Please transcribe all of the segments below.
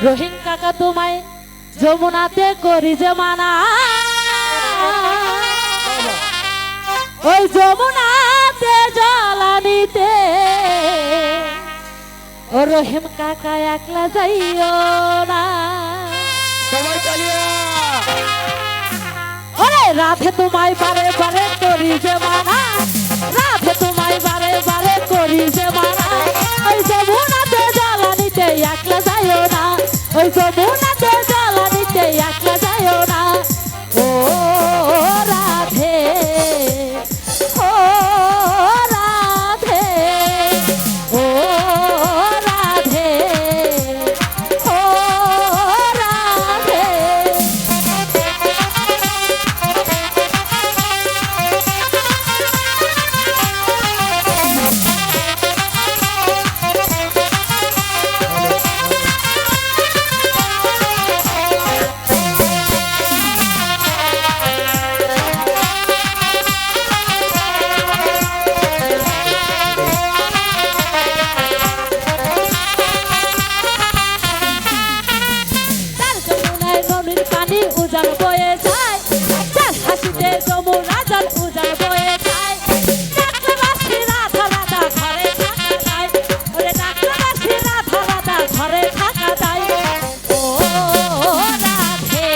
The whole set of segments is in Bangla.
রহিম কাকা তোমায় যমুনাতে করি যে মানা, ওই যমুনাতে জ্বালানিতে ও রহিম কাকা একলা যাইও না। ওরে রাধে তোমায় বারে বারে করি যে মানা, রাধে তোমায় বারে বারে করি যে মানা, ওই যমুনাতে জ্বালানিতে একলা যাইও না, ওই যমুনাতে জ্বালানিতে একলা যাইও না। ও রাধে, ও রাধে, ও রাধে, ও রাধে। উজান বয়ে যায়, যার হাসিতে যমুনা জল উজান বয়ে যায়, ডাকলে বাঁশি রাধা রাধা ঘরে থাকা যায়, ওরে ডাকলে বাঁশি রাধা রাধা ঘরে থাকা যায়। ও রাধে,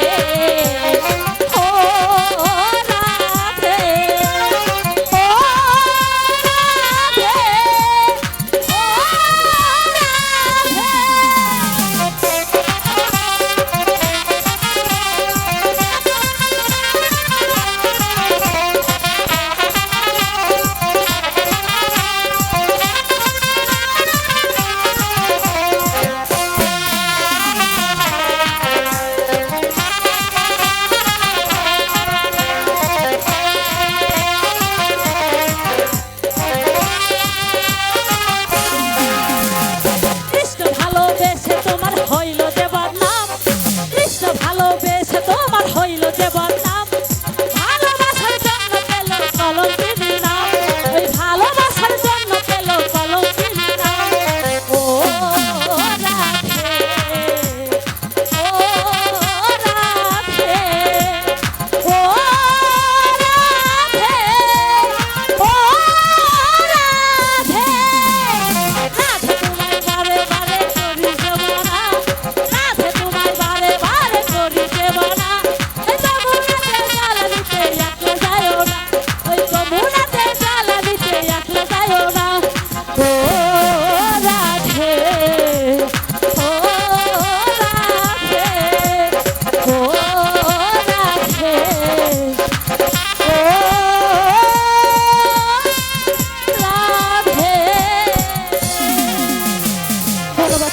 ও রাধে, ও রাধে, ও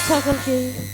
সকলকে।